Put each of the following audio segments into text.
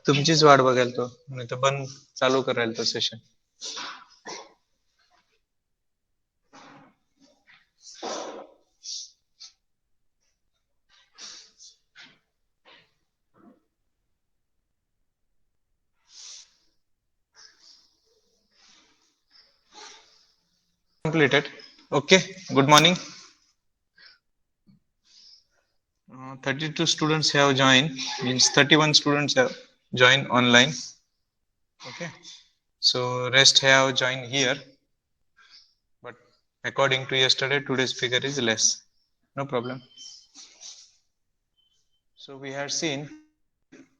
तुमचीच वाट बघायला तो, नाही तर बंद चालू करायला तो session. Completed. Okay, good morning. 32 students have joined, means 31 students have joined online. Okay, so rest have joined here, but according to yesterday, today's figure is less. No problem. So we have seen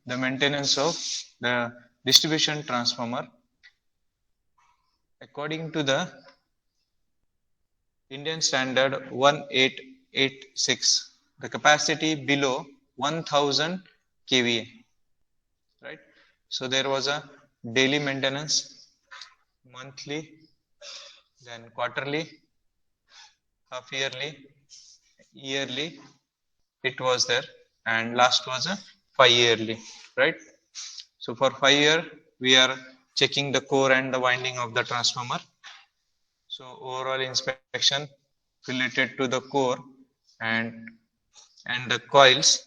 the maintenance of the distribution transformer according to the Indian standard 1886, the capacity below 1000 kVA, right? So there was a daily maintenance, monthly, then quarterly, half yearly, yearly, it was there, and last was a 5-yearly, right? So for 5 year we are checking the core and the winding of the transformer. So overall inspection related to the core and the coils.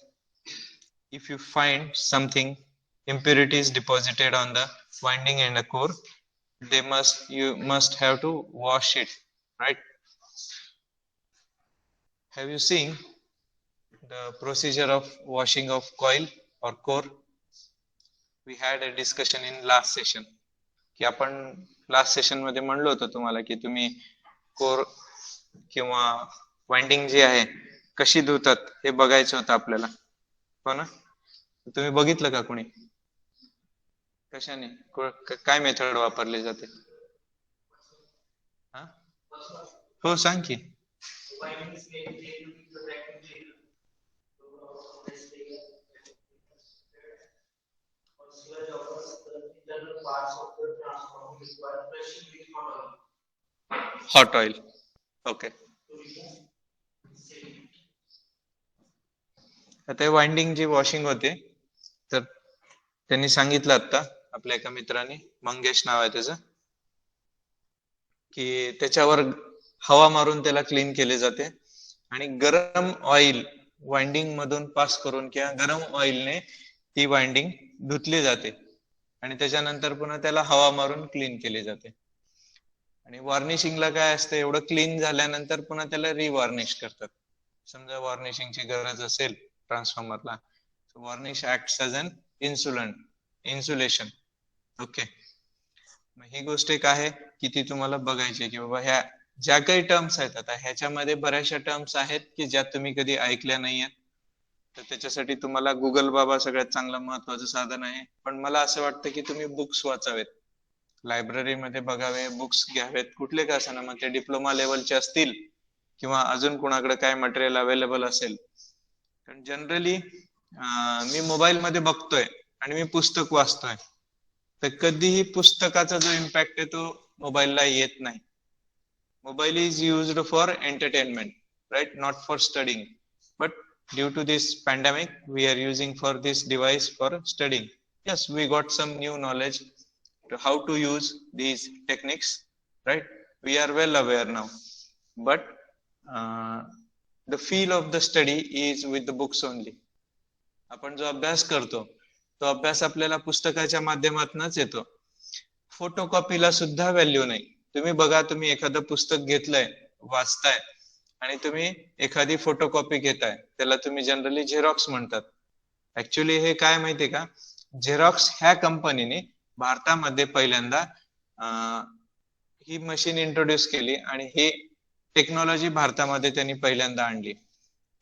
If you find something impurities deposited on the winding and the core, you must have to wash it, right? Have you seen the procedure of washing of coil or core? We had a discussion in last session की आपण last session मध्ये म्हणलो होतो तुम्हाला की तुम्ही core किंवा winding जी आहे कशी धुतात हे बघायचं होतं आपल्याला, हो ना? तुम्ही बघितलं का कोणी? कशाने, काय मेथड वापरली जाते? हा, हो सांग की. Hot oil. ओके. आता वाइंडिंग जी वॉशिंग होते तर त्यांनी सांगितलं आता आपल्या एका मित्राने, मंगेश नाव आहे त्याचं, की त्याच्यावर हवा मारून त्याला क्लीन केले जाते आणि गरम ऑइल वाइंडिंग मधून पास करून किंवा गरम ऑइलने ती वाइंडिंग धुतली जाते आणि त्याच्यानंतर पुन्हा त्याला हवा मारून क्लीन केली जाते. आणि वॉर्निशिंगला काय असतं, एवढं क्लीन झाल्यानंतर पुन्हा त्याला रिवॉर्निश करतात. समजा वॉर्निशिंगची गरज असेल ट्रान्सफॉर्मरला, varnish acts as an insulation. Okay, ही गोष्ट एक आहे की ती तुम्हाला बघायची की बाबा ह्या ज्या काही टर्म्स आहेत, आता ह्याच्यामध्ये बऱ्याचशा टर्म्स आहेत की ज्या तुम्ही कधी ऐकल्या नाहीयेत, तर त्याच्यासाठी तुम्हाला गुगल बाबा सगळ्यात चांगलं महत्वाचं साधन आहे. पण मला असं वाटतं की तुम्ही बुक्स वाचावेत, लायब्ररीमध्ये बघावे, बुक्स घ्यावेत, कुठले का असं ना, मग ते डिप्लोमा लेवलचे असतील किंवा अजून कोणाकडे काय मटेरियल अवेलेबल असेल. कारण जनरली मी मोबाईल मध्ये बघतोय आणि मी पुस्तक वाचतोय, तर कधीही पुस्तकाचा जो इम्पॅक्ट आहे तो मोबाईलला येत नाही. Mobile is used for entertainment, right, not for studying. But due to this pandemic we are using for this device for studying. Yes, we got some new knowledge to how to use these techniques, right? We are well aware now, but the feel of the study is with the books only. आपण जो अभ्यास करतो तो अभ्यास आपल्याला पुस्तकाच्या माध्यमातूनच येतो. फोटोकॉपीला सुद्धा व्हॅल्यू नाही. तुम्ही बघा, तुम्ही एखादं पुस्तक घेतलंय, वाचताय आणि तुम्ही एखादी फोटोकॉपी घेताय, त्याला तुम्ही जनरली झेरॉक्स म्हणतात. ऍक्च्युली हे काय माहितीये का, झेरॉक्स ह्या कंपनीने भारतामध्ये पहिल्यांदा ही मशीन इंट्रोड्यूस केली आणि ही टेक्नॉलॉजी भारतामध्ये त्यांनी पहिल्यांदा आणली.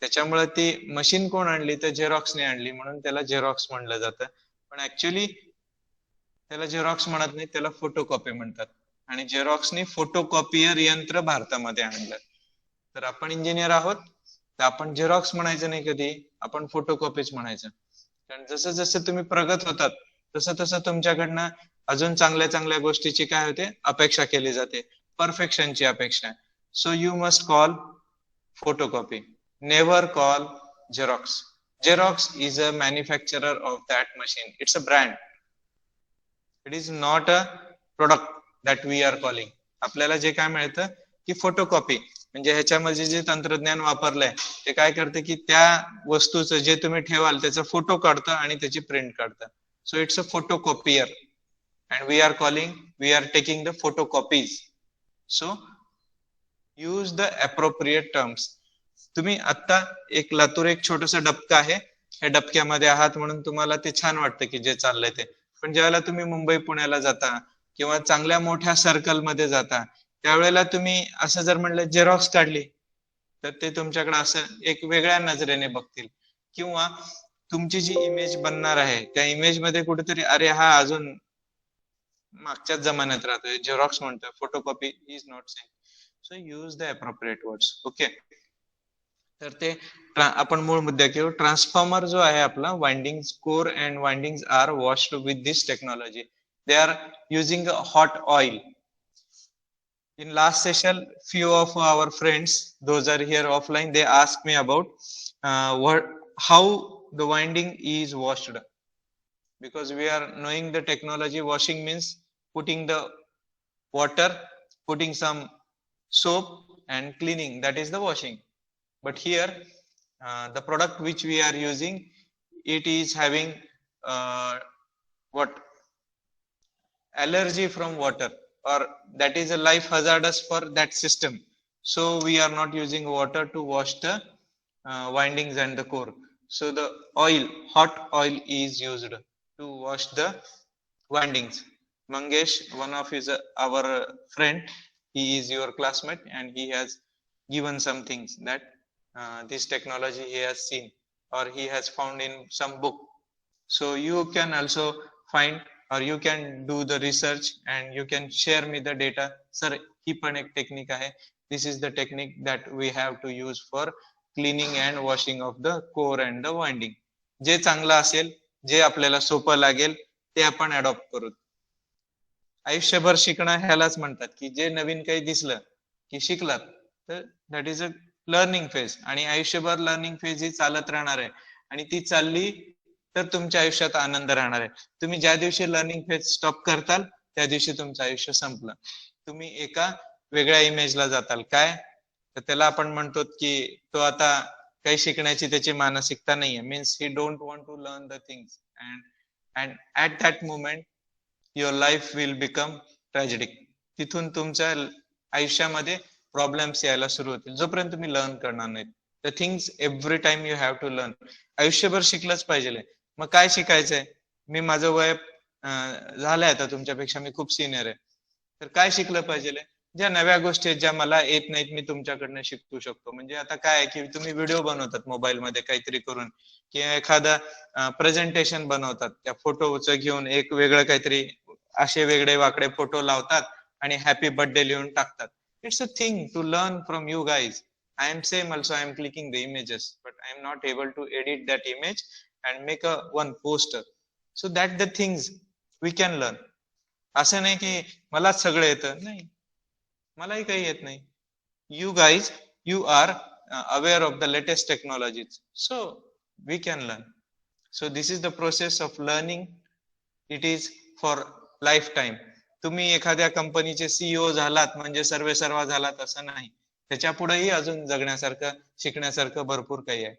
त्याच्यामुळे ती मशीन कोण आणली, तर झेरॉक्सने आणली, म्हणून त्याला झेरॉक्स म्हणलं जातं. पण ऍक्च्युली त्याला झेरॉक्स म्हणत नाही, त्याला फोटोकॉपी म्हणतात. आणि झेरॉक्सने फोटोकॉपियर यंत्र भारतामध्ये आणलं. तर आपण इंजिनियर आहोत तर आपण झेरॉक्स म्हणायचं नाही कधी, आपण फोटोकॉपीच म्हणायचं. कारण जसं जसं तुम्ही प्रगत होतात तसं तसं तुमच्याकडनं अजून चांगल्या चांगल्या गोष्टीची काय होते, अपेक्षा केली जाते, परफेक्शनची अपेक्षा. So you must call photocopy, never call Xerox. Xerox is a manufacturer of that machine. It's a brand. It is not a product that we are calling. आपल्याला जे काय मिळतं की फोटोकॉपी, म्हणजे ह्याच्यामध्ये जे तंत्रज्ञान वापरलंय ते काय करते की त्या वस्तूचं जे तुम्ही ठेवाल त्याचा फोटो काढतं आणि त्याची प्रिंट काढतं. So it's a photocopier and we are taking the photocopies. So use the appropriate terms. तुम्ही आता एक लातूर एक छोटस डबका आहे, या डबक्यामध्ये आहात म्हणून तुम्हाला ते छान वाटतं की जे चाललंय ते, पण ज्यावेळेला तुम्ही मुंबई पुण्याला जाता किंवा चांगल्या मोठ्या सर्कल मध्ये जाता त्यावेळेला तुम्ही असं जर म्हणलं झेरॉक्स काढली तर ते तुमच्याकडे असं एक वेगळ्या नजरेने बघतील. किंवा तुमची जी इमेज बनणार आहे त्या इमेज मध्ये कुठेतरी अरे हा अजून मागच्याच जमान्यात राहतोय, झेरॉक्स म्हणतोय, photocopy is not same. So use the appropriate words. Okay, तर ते आपण मूळ मुद्द्यात येऊ. ट्रान्सफॉर्मर जो आहे आपला, windings core and windings are washed with this technology. They are using hot oil. In last session, few of our friends, those are here offline, they asked me about how the winding is washed, because we are knowing the technology. Washing means putting the water, putting some soap and cleaning, that is the washing. But here the product which we are using, it is having what allergy from water, or that is a life hazardous for that system. So we are not using water to wash the windings and the core. So the oil, hot oil is used to wash the windings. Mangesh, one of his our friend, he is your classmate and he has given some things that this technology he has seen or he has found in some book. So you can also find, or you can do the research and you can share me the data. Sir, ही पण एक technique आहे. This is the technique that we have to use for cleaning and washing of the core and the winding. जे चांगलं असेल, जे आपल्याला सोपं लागेल ते आपण अडॉप्ट करू. आयुष्यभर शिकणं ह्यालाच म्हणतात की जे नवीन काही दिसलं की शिकलात, तर that is a learning phase. आणि आयुष्यभर लर्निंग फेज ही चालत राहणार आहे आणि ती चालली तर तुमच्या आयुष्यात आनंद राहणार आहे. तुम्ही ज्या दिवशी लर्निंग फेज स्टॉप करताल त्या दिवशी तुमचं आयुष्य संपलं. तुम्ही एका वेगळ्या इमेजला जाताल. काय तर त्याला आपण म्हणतो की तो आता काही शिकण्याची त्याची मानसिकता नाहीये. Means he don't want to learn the things and at that moment your life will become tragedic. तिथून तुमच्या आयुष्यामध्ये प्रॉब्लेम्स यायला सुरू होतील जोपर्यंत तुम्ही लर्न करणार नाहीत. The things every time you have to learn. आयुष्यभर शिकलंच पाहिजे. मग काय शिकायचंय? मी माझं वय झालंय आता तुमच्यापेक्षा, मी खूप सिनियर आहे, तर काय शिकलं पाहिजे? ज्या नव्या गोष्टी आहेत ज्या मला येत नाहीत मी तुमच्याकडनं शिकू शकतो. म्हणजे आता काय आहे की तुम्ही व्हिडिओ बनवतात मोबाईल मध्ये काहीतरी करून, किंवा एखादा प्रेझेंटेशन बनवतात, त्या फोटोचं घेऊन एक वेगळं काहीतरी असे वेगळे वाकडे फोटो लावतात आणि हॅपी बर्थडे लिहून टाकतात. It's a thing to learn from you guys. I am same also, I am clicking the images, but I am not able to edit that image and make a one poster. So that the things we can learn. असं नाही की मलाच सगळं येतं, नाही, मलाही काही येत नाही. You guys, you are aware of the latest technologies, so we can learn. So this is the process of learning. It is for lifetime. तुम्ही एखाद्या कंपनीचे सीईओ झालात म्हणजे सर्वे सर्वा झालात असं नाही. त्याच्या पुढेही अजून जगण्यासारखं, शिकण्यासारखं भरपूर काही आहे.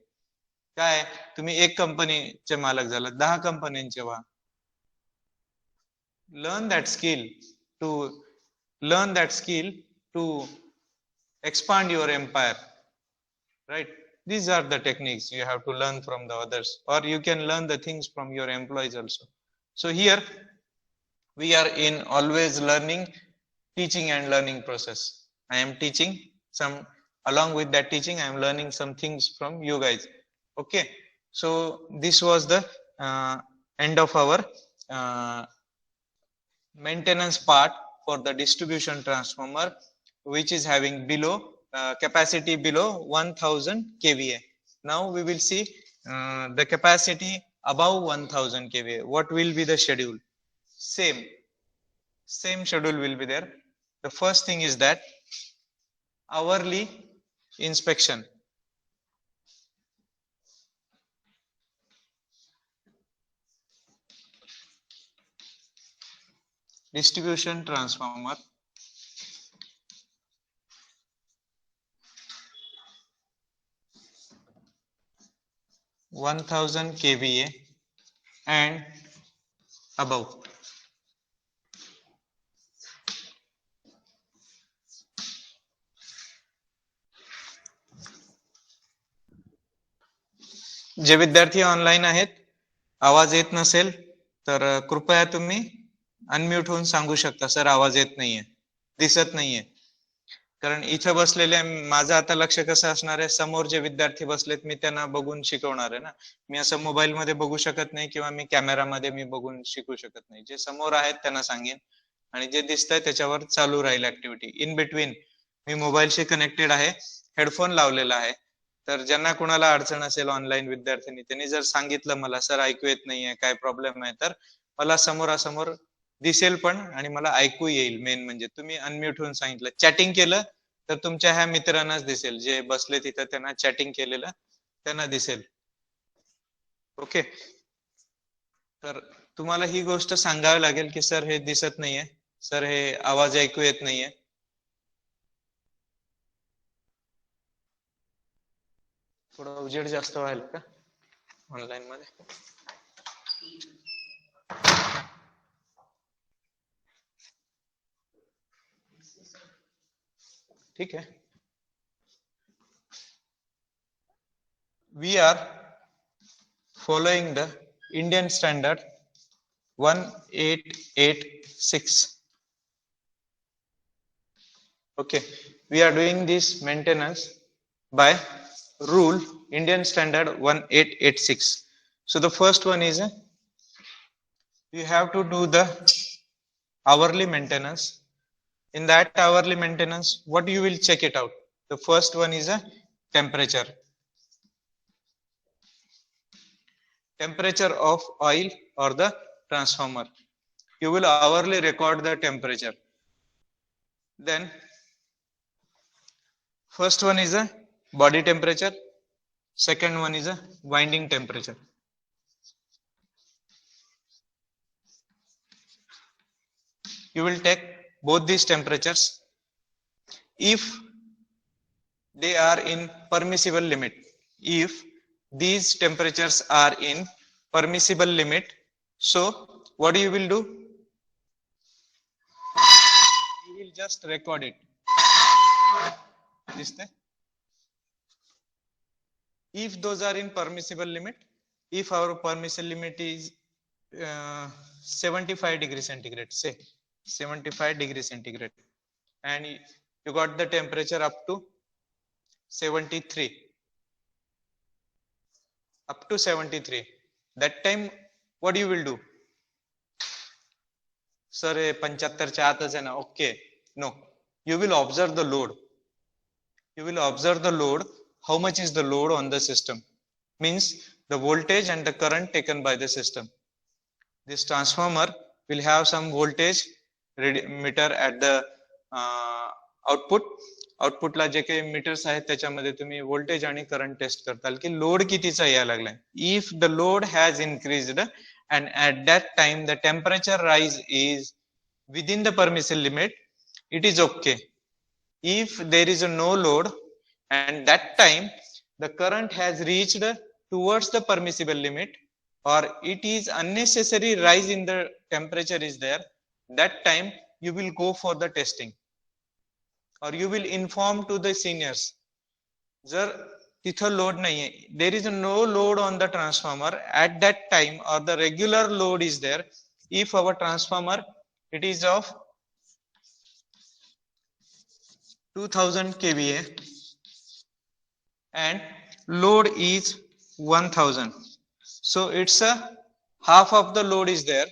काय, तुम्ही एक कंपनीचे मालक झालात, 10 कंपन्यांचे व्हा. learn that skill to learn that skill to expand your empire, right? These are the techniques you have to learn from the others, or you can learn the things from your employees also. So here we are in always learning, teaching and learning process. I am teaching some, along with that teaching I am learning some things from you guys. Okay, so this was the end of our uh, maintenance part for the distribution transformer, which is having below capacity below 1000 kVA. Now we will see the capacity above 1000 kVA. What will be the schedule? Same schedule will be there. The first thing is that hourly inspection. distribution transformer, 1000 kVA and above. जे विद्यार्थी online आहेत, आवाज येत नसेल तर कृपया तुम्ही unmute होऊन सांगू शकता, सर आवाज येत नाहीये, दिसत नाहीये. कारण इथे बसलेले माझं आता लक्ष कसं असणार आहे, समोर जे विद्यार्थी बसलेत मी त्यांना बघून शिकवणार आहे ना. मी असं मोबाईल मध्ये बघू शकत नाही किंवा मी कॅमेरामध्ये मी बघून शिकू शकत नाही. जे समोर आहेत त्यांना सांगेन आणि जे दिसतंय त्याच्यावर चालू राहील ऍक्टिव्हिटी. इन बिटवीन मी मोबाईलशी कनेक्टेड आहे, हेडफोन लावलेला आहे. तर ज्यांना कुणाला अडचण असेल ऑनलाईन विद्यार्थ्यांनी, त्यांनी जर सांगितलं मला सर ऐकू येत नाहीये, काय प्रॉब्लेम आहे, तर मला समोरासमोर दिसेल पण आणि मला ऐकू येईल. मेन म्हणजे तुम्ही अनम्यूट होऊन सांगितलं, चॅटिंग केलं तर तुमच्या ह्या मित्रांनाच दिसेल, जे बसले तिथं त्यांना चॅटिंग केलेलं त्यांना दिसेल. ओके, तर तुम्हाला ही गोष्ट सांगावी लागेल की सर हे दिसत नाहीये, सर हे आवाज ऐकू येत नाहीये. थोडं उजेड जास्त व्हायला का ऑनलाईन मध्ये? ठीक है, we are following the Indian standard 1886. Okay, we are doing this maintenance by rule Indian standard 1886. So the first one is you have to do the hourly maintenance. In that hourly maintenance, what you will check it out? The first one is a temperature. Temperature of oil or the transformer. You will hourly record the temperature. Then first one is a body temperature. Second one is a winding temperature. You will take both these temperatures. If they are in permissible limit, if these temperatures are in permissible limit, so what you will do? You will just record it. If those are in permissible limit, if our permissible limit is 75 degrees centigrade, say 75 degrees centigrade, and you got the temperature up to 73, up to 73, that time what you will do? Sir 75 च्या आतच आहे ना? Okay, no, you will observe the load. You will observe the load. How much is the load on the system? Means the voltage and the current taken by the system. This transformer will have some voltage meter at the output. आउटपुटला जे काही metres आहेत त्याच्यामध्ये तुम्ही voltage आणि current test करताल की load कितीचा यायला लागलाय. If the load has increased and at that time the temperature rise is within the permissible limit, it is okay. If there is no load and that time the current has reached towards the permissible limit or it is unnecessary rise in the temperature is there, that time you will go for the testing or you will inform to the seniors. Jar तिथं load nahiye, there is no load on the transformer at that time or the regular load is there. If our transformer it is of 2000 kVA and load is 1000, so it's a half of the load is there,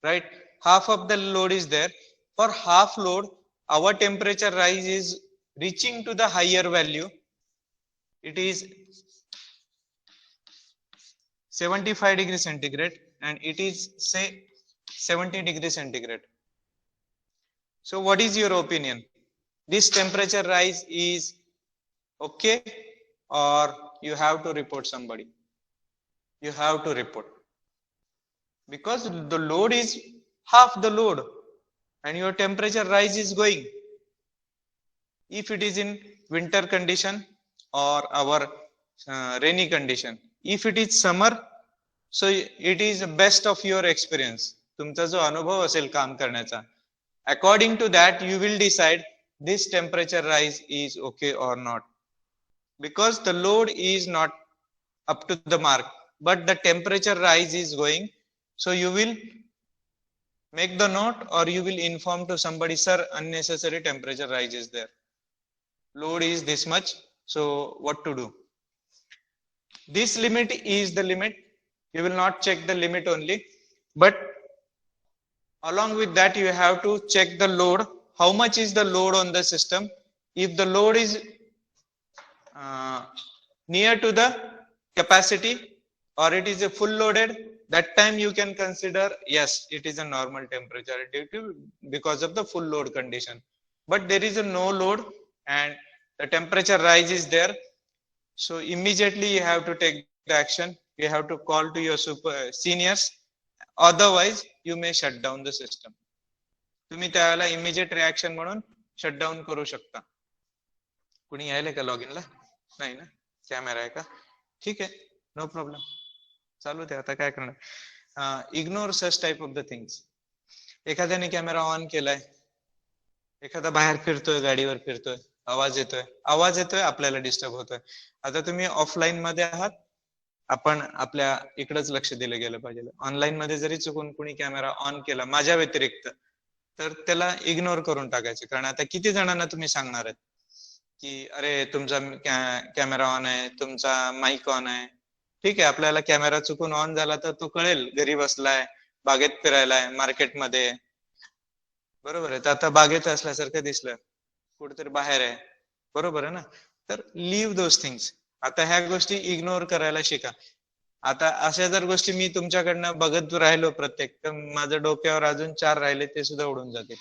right? Half of the load is there. For half load our temperature rise is reaching to the higher value. It is 75 degrees centigrade and it is say 70 degrees centigrade. So what is your opinion? This temperature rise is okay or you have to report somebody? You have to report because the load is half the load. and your temperature rise is going. If it is in winter condition or our rainy condition, if it is summer, so it is best of your experience, तुमचा जो अनुभव असेल काम करण्याचा, according to that you will decide this temperature rise is okay or not, because the load is not up to the mark but the temperature rise is going. So you will make the note or you will inform to somebody, sir, unnecessary temperature rise is there, load is this much, so what to do. This limit is the limit. You will not check the limit only, but along with that you have to check the load. How much is the load on the system? If the load is near to the capacity or it is a full loaded, that time you can consider yes, it is a normal temperature due to because of the full load condition. But there is a no load and the temperature rise is there, so immediately you have to take the action. You have to call to your seniors, otherwise you may shut down the system. तुम्ही त्याला immediate reaction म्हणून shutdown करू शकता. कुणी यायले का लॉगिनला? नाही ना, कॅमेरा आहे का? ठीक आहे, नो प्रॉब्लेम, चालू दे. आता काय करणार, ignore such type of the things. एखाद्याने कॅमेरा ऑन केलाय, एखादा बाहेर फिरतोय, गाडीवर फिरतोय, आवाज येतोय आपल्याला डिस्टर्ब होतोय. आता तुम्ही ऑफलाईन मध्ये आहात, आपण आपल्या इकडेच लक्ष दिलं गेलं पाहिजे. ऑनलाईन मध्ये जरी चुकून कुणी कॅमेरा ऑन केला माझ्या व्यतिरिक्त, तर त्याला इग्नोर करून टाकायचे. कारण आता किती जणांना तुम्ही सांगणार आहेत की अरे तुमचा कॅमेरा ऑन आहे, तुमचा माईक ऑन आहे. ठीक आहे, आपल्याला कॅमेरा चुकून ऑन झाला तर तो कळेल, घरी बसलाय, बागेत फिरायलाय, मार्केटमध्ये, बरोबर आहे. तर आता बागेत असल्यासारखं दिसलं, कुठेतरी बाहेर आहे, बरोबर आहे ना. तर लिव्ह दोज थिंग्स. आता ह्या गोष्टी इग्नोर करायला शिका. आता अशा जर गोष्टी मी तुमच्याकडनं बघत राहिलो प्रत्येक, तर माझ्या डोक्यावर अजून 4 राहिले ते सुद्धा उडून जातील.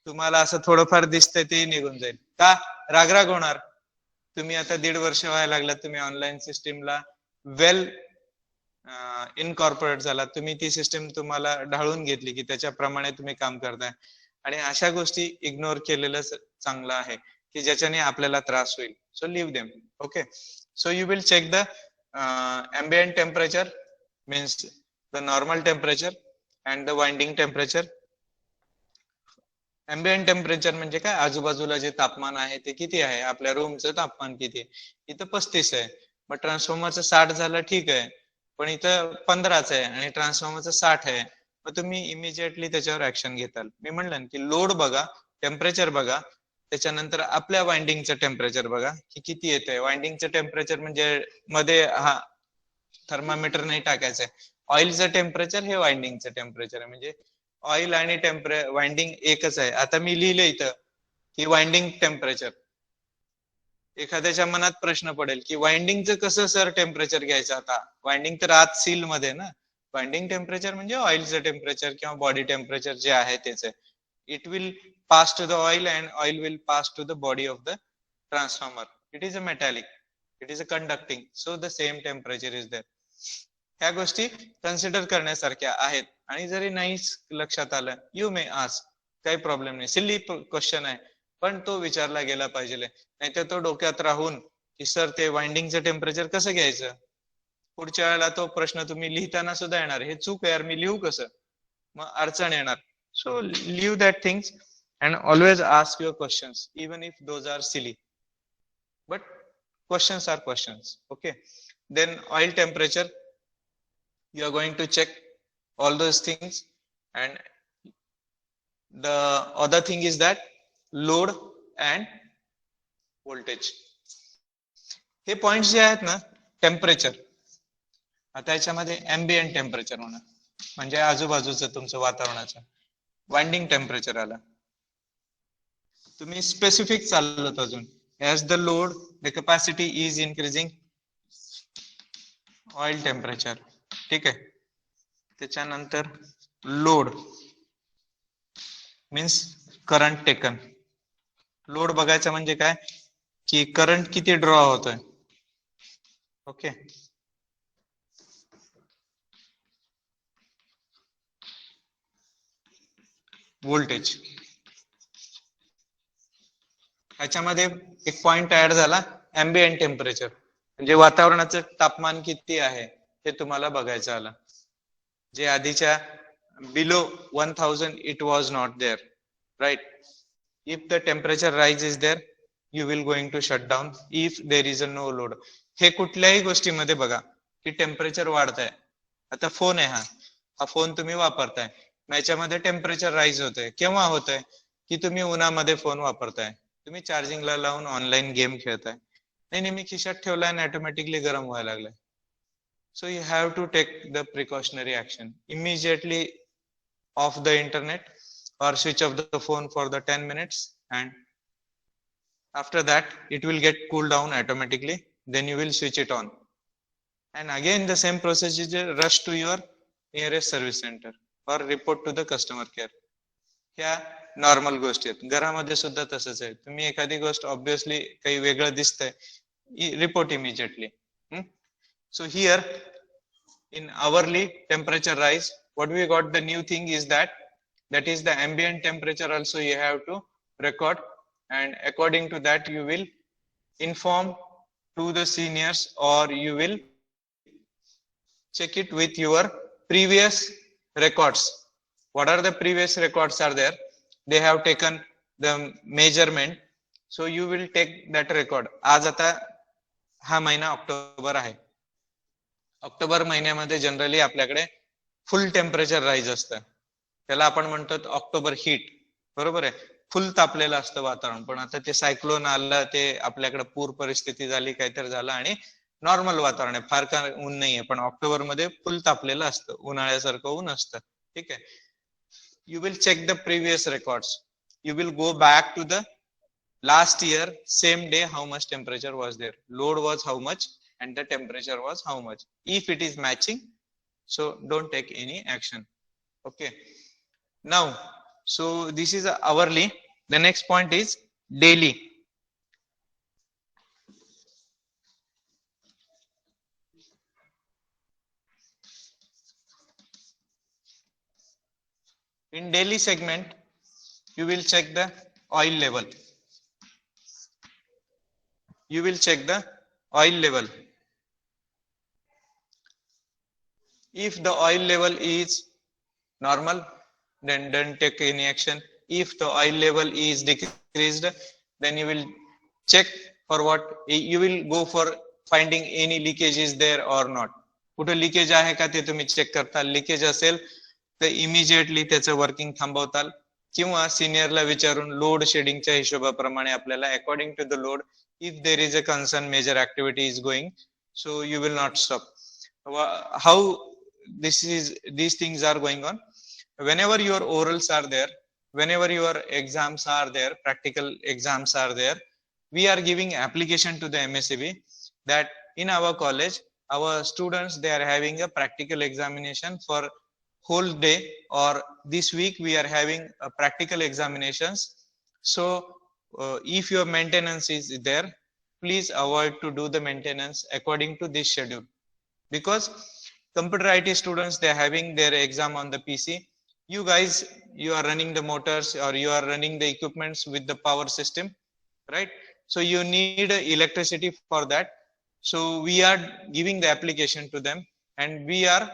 तुम्हाला असं थोडंफार दिसतंय ते निघून जाईल. का रागराग होणार? तुम्ही आता 1.5 वर्ष व्हायला लागला, तुम्ही ऑनलाईन सिस्टीमला वेल इनकॉर्पोरेट झाला, तुम्ही ती सिस्टीम तुम्हाला ढाळून घेतली की त्याच्याप्रमाणे तुम्ही काम करताय. आणि अशा गोष्टी इग्नोर केलेलं चांगलं आहे की ज्याच्याने आपल्याला त्रास होईल. So leave them. Okay, so you will check the ambient temperature, means the normal temperature and the winding temperature. ambient temperature म्हणजे काय, आजूबाजूला जे तापमान आहे ते किती आहे, आपल्या रूमचं तापमान किती आहे. इथं 35 आहे, मग ट्रान्सफॉर्मरचं 60 झालं, ठीक आहे, पण इथं 15च आहे आणि ट्रान्सफॉर्मरचं 60 आहे. मग तुम्ही इमिजिएटली त्याच्यावर ऍक्शन घेताल. मी म्हणलं की लोड बघा, टेम्परेचर बघा, त्याच्यानंतर आपल्या वाइंडिंगचं टेम्परेचर बघा की किती येतंय. वाइंडिंगचं टेम्परेचर म्हणजे मध्ये हा थर्मामीटर नाही टाकायचंय. ऑइलचं टेम्परेचर हे वाइंडिंगचं टेम्परेचर आहे, म्हणजे ऑइल आणि वाइंडिंग एकच आहे. आता मी लिहिलं इथं की वाइंडिंग टेम्परेचर. एखाद्याच्या मनात प्रश्न पडेल की वाइंडिंगचं कसं सर टेम्परेचर घ्यायचं. आता वाइंडिंग तर आत सील मध्ये ना, वाइंडिंग टेम्परेचर म्हणजे ऑइलचं टेम्परेचर किंवा बॉडी टेम्परेचर जे आहे त्याचे. It will pass to the oil and oil will pass to the body of the transformer. It is a metallic, it is a conducting, so the same temperature is there. ह्या गोष्टी consider करण्यासारख्या आहेत. आणि जरी नाही लक्षात आलं, you may ask, काही problem नाही, silly question आहे, पण तो विचारला गेला पाहिजे. नाहीतर तो डोक्यात राहून की सर ते वाइंडिंगचं टेम्परेचर कसं घ्यायचं, पुढच्या वेळेला तो प्रश्न तुम्ही लिहिताना सुद्धा येणार, हे चूक यार, मी लिहू कसं, मग अडचण येणार. So leave that things and always ask your questions, even if those are silly. But questions are questions. Okay. Then oil temperature, you are going to check all those things. And the other thing is that load and voltage. हे points जे आहेत ना, temperature, आता याच्यामध्ये ambient temperature होणार, म्हणजे आजूबाजूचं तुमचं वातावरणाचं. वाइंडिंग टेम्परेचर आला, तुम्ही स्पेसिफिक चाललोत अजून. As the load the capacity is increasing, oil temperature, ठीक आहे. त्याच्यानंतर load means current taken. Load बघायचं म्हणजे काय की करंट किती ड्रॉ होतोय. Okay, voltage. ह्याच्यामध्ये एक पॉइंट ऍड झाला, अँबिएंट टेम्परेचर, म्हणजे वातावरणाचं तापमान किती आहे हे तुम्हाला बघायचं आलं. जे आधीच्या below 1000 it was not there, right. If the temperature rise is there, you will going to shut down if there is a no load. हे कुठल्याही गोष्टीमध्ये बघा की टेम्परेचर वाढत आहे. आता फोन आहे, हा फोन तुम्ही वापरताय, याच्यामध्ये टेम्परेचर राईज होत आहे. केव्हा होत आहे की तुम्ही उन्हामध्ये फोन वापरताय, तुम्ही चार्जिंगला लावून ऑनलाईन गेम खेळताय, नाही मी खिशात ठेवलाय आणि ऑटोमॅटिकली गरम व्हायला लागलाय. So you have to take the precautionary action. Immediately off the internet or switch off the phone for the 10 minutes, and after that it will get cool down automatically. Then you will switch it on. And again the same procedure, rush to your nearest service center or report to the customer care. ह्या normal गोष्टी आहेत. घरामध्ये सुद्धा तसंच आहे. तुम्ही एखादी गोष्ट ऑब्विसली काही वेगळं दिसतंय, report immediately. So here in hourly temperature rise, what we got the new thing is that is the ambient temperature also you have to record, and according to that you will inform to the seniors or you will check it with your previous records. What are the previous records are there? They have taken the measurement, so you will take that record. आज आता हा महिना October आहे. October महिन्यामध्ये generally आपल्याकडे full temperature rise असतं, त्याला आपण म्हणतो ऑक्टोबर हीट, बरोबर आहे. फुल तापलेलं असतं वातावरण. पण आता ते सायक्लोन आलं, ते आपल्याकडे पूर परिस्थिती झाली, काहीतरी झालं आणि नॉर्मल वातावरण आहे, फार का ऊन नाहीये, पण ऑक्टोबर मध्ये फुल तापलेलं असतं, उन्हाळ्यासारखं ऊन असतं. ठीक आहे. You will check the previous records. You will go back to the last year same day how much temperature was there, load was how much, and the temperature was how much. If it is matching, so don't take any action. Okay, now so this is hourly. The next point is daily. In daily segment you will check the oil level. You will check the oil level. If the oil level is normal, then don't take any action. If the oil level is decreased, then you will check for what, you will go for finding any leakage is there or not. कुठे leakage आहे का ते तुम्ही check करताल. Leakage असेल तर immediately त्याचं working थांबवताल, किंवा सिनियरला विचारून लोड शेडिंगच्या हिशोबाप्रमाणे आपल्याला according to the load, if there is a concern major activity is going, so you will not stop. How these things are going on? Whenever your orals are there, whenever your exams are there, practical exams are there, we are giving application to the MSCB that in our college our students, they are having a practical examination for whole day, or this week we are having a practical examinations. So if your maintenance is there, please avoid to do the maintenance according to this schedule, because computer IT students, they are having their exam on the PC. You guys, you are running the motors or you are running the equipments with the power system, right? So you need electricity for that. So we are giving the application to them, and we are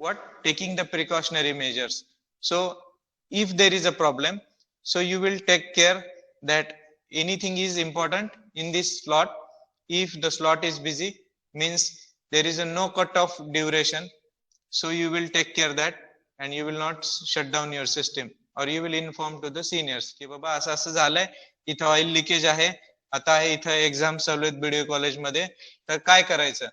what, taking the precautionary measures. So if there is a problem, so you will take care that anything is important in this slot. If the slot is busy, means there is a no cut off duration, so you will take care that, and you will not shut down your system, or you will inform to the seniors की बाबा असं असं झालंय, इथं oil leakage आहे, आता इथं exam चालू आहेत बीडीओ कॉलेज मध्ये, तर काय करायचं.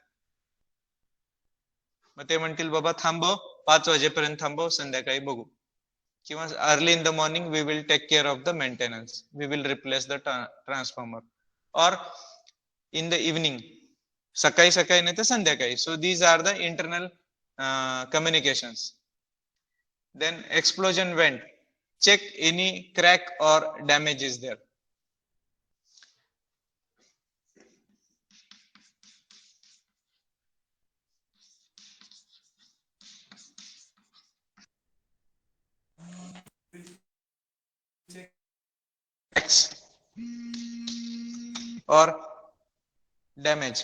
मग ते म्हणतील बाबा थांबव, 5 वाजेपर्यंत थांबव, संध्याकाळी बघू, किंवा early in the morning we will take care of the maintenance, we will replace the transformer, और इन द इव्हनिंग, सकाळी सकाळी नाही तर संध्याकाळी. So these are the internal communications. Then explosion vent, check any crack or damage is there. or damage.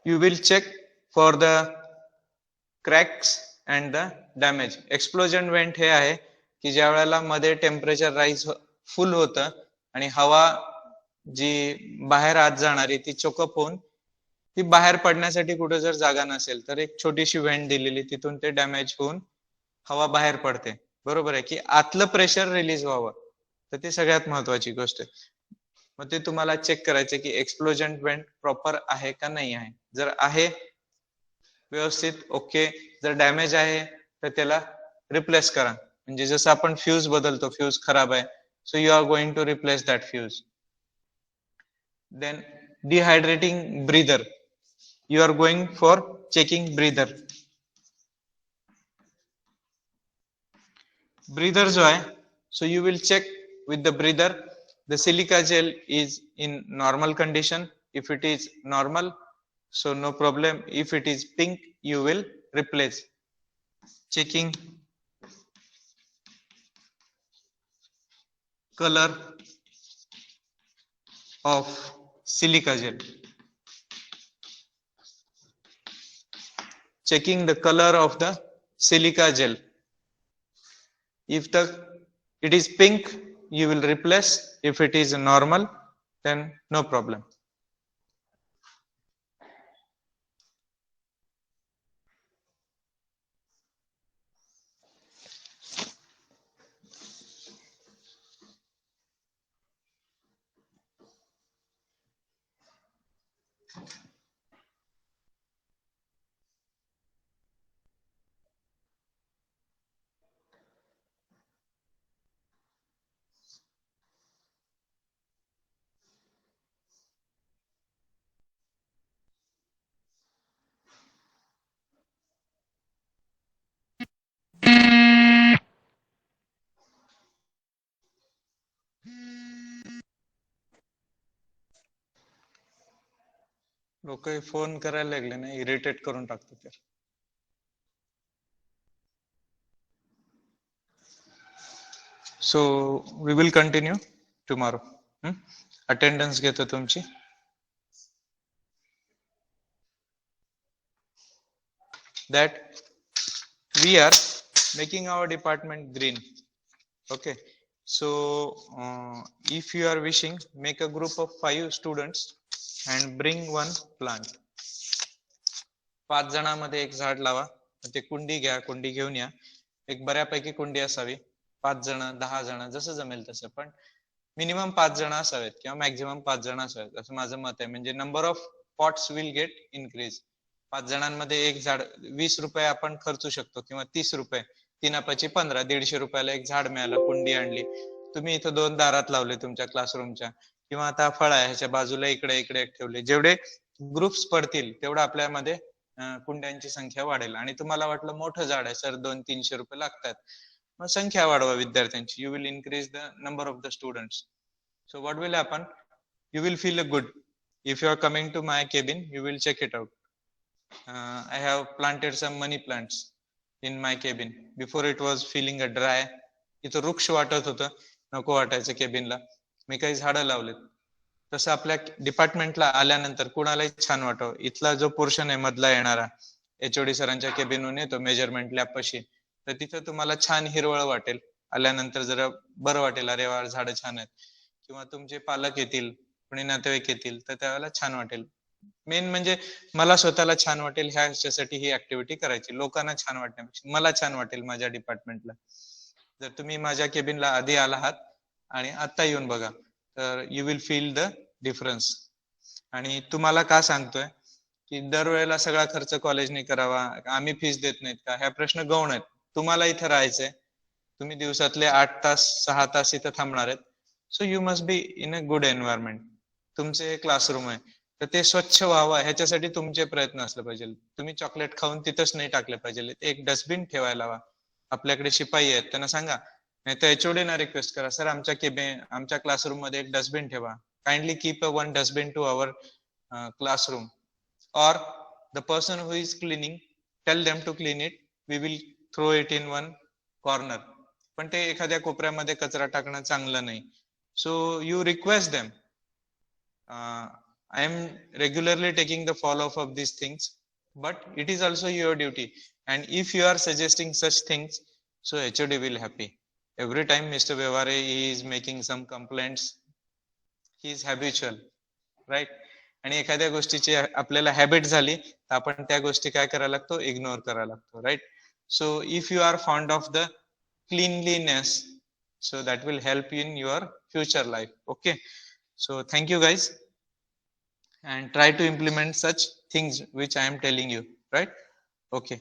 You will check for the cracks and the damage. Explosion vent हे आहे की ज्या वेळेला मध्ये टेम्परेचर राईज फुल होतं आणि हवा जी बाहेर आत जाणारी ती चोकअप होऊन ती बाहेर पडण्यासाठी कुठे जर जागा नसेल तर एक छोटीशी व्हेंट दिलेली तिथून ते डॅमेज होऊन हवा बाहेर पडते. बरोबर आहे की आतलं प्रेशर रिलीज व्हावं, तर ती सगळ्यात महत्वाची गोष्ट आहे. मग ते तुम्हाला चेक करायचं की एक्सप्लोजन व्हेंट प्रॉपर आहे का नाही आहे. जर आहे व्यवस्थित ओके, जर डॅमेज आहे तर त्याला रिप्लेस करा. म्हणजे जसं आपण फ्यूज बदलतो, फ्यूज खराब आहे, so you are going to replace that fuse. Then dehydrating breather, you are going for checking breather. Breather जो है, so you will check with the breather. The silica gel is in normal condition. If it is normal, so no problem. If it is pink, you will replace. Checking color of silica gel. Checking the color of the silica gel. If it is pink, you will replace. If it is normal, then no problem. लोक phone करायला लागले ना, irritate करून टाकतात यार. So we will continue tomorrow. Attendance घेतो तुमची. That we are making our department green. Okay. So if you are wishing, make a group of 5 students and bring one plant. 5 जणांमध्ये एक झाड लावा. ते कुंडी घ्या, कुंडी घेऊन या. एक बऱ्यापैकी कुंडी असावी. 5 जण, 10 जण, जसं जमेल तसं, पण मिनिमम 5 जण असावेत किंवा मॅक्झिमम 5 जण असावेत असं माझं मत आहे. म्हणजे number of pots will get increase. 5 जणांमध्ये एक झाड, 20 रुपये आपण खर्चू शकतो किंवा 30 रुपये, 3 15, 150 रुपयाला एक झाड मिळालं, कुंडी आणली. तुम्ही इथं 2 दारात लावले तुमच्या क्लासरूमच्या, किंवा आता फळ आहे ह्याच्या बाजूला इकडे इकडे एक ठेवले. जेवढे ग्रुप्स पडतील तेवढं आपल्यामध्ये कुंड्यांची संख्या वाढेल. आणि तुम्हाला वाटलं मोठं झाड आहे सर, 200-300 रुपये लागतात, मग संख्या वाढवा विद्यार्थ्यांची. You will increase the number of the students. So what will happen, you will feel good. If you are coming to my cabin, you will check it out. I have planted some money plants in my cabin. Before it was feeling a dry. इथं वृक्ष वाटत होतं, नको वाटायचं केबिनला. मी काही झाडं लावलेत. तसं आपल्या डिपार्टमेंटला आल्यानंतर कुणालाही छान वाटावं. इथला जो पोर्शन आहे मधला येणारा, HOD सरांच्या केबिनहून येतो मेजरमेंट लॅब पाशी, तर तिथं तुम्हाला छान हिरवळ वाटेल. आल्यानंतर जरा बरं वाटेल, अरे वा झाडं छान आहेत. किंवा तुमचे पालक येतील, कोणी नातेवाईक येतील, तर त्यावेळेला छान वाटेल. मेन म्हणजे मला स्वतःला छान वाटेल ह्याच्यासाठी ही ऍक्टिव्हिटी करायची. लोकांना छान वाटण्यापेक्षा मला छान वाटेल माझ्या डिपार्टमेंटला. जर तुम्ही माझ्या केबिनला आधी आला आहात आणि आता येऊन बघा, तर you will feel the difference. आणि तुम्हाला का सांगतोय की दरवेळेला सगळा खर्च कॉलेजने करावा, आम्ही फीस देत नाहीत का, ह्या प्रश्न गौण आहेत. तुम्हाला इथं राहायचंय, तुम्ही दिवसातले 8 तास 6 तास इथं थांबणार आहेत. So you must be in a good environment. तुमचे क्लासरूम आहे तर ते स्वच्छ व्हावं, ह्याच्यासाठी तुमचे प्रयत्न असले पाहिजे. तुम्ही चॉकलेट खाऊन तिथंच नाही टाकले पाहिजे. एक डस्टबिन ठेवायला हवा. आपल्याकडे शिपाई आहेत, त्यांना सांगा, नाही तर HOD ना रिक्वेस्ट करा, सर आमच्या क्लासरूम मध्ये एक डस्टबिन ठेवा. Kindly keep a one dustbin to our classroom. Or the person who is cleaning, tell them to clean it, we will throw it in one corner. पण ते एखाद्या कोपऱ्यामध्ये कचरा टाकणं चांगलं नाही. So you request them, I am regularly taking the follow up of these things, but it is also your duty. And if you are suggesting such things, so HOD will happy. Every time Mr. Bevare is making some complaints, he is habitual, right? आणि एखाद्या गोष्टीची आपल्याला habit झाली तर आपण त्या गोष्टी काय करायला लागतो, इग्नोर करायला लागतो, right? So if you are fond of the cleanliness, so that will help you in your future life. Okay, so thank you guys, and try to implement such things which I am telling you, right? Okay.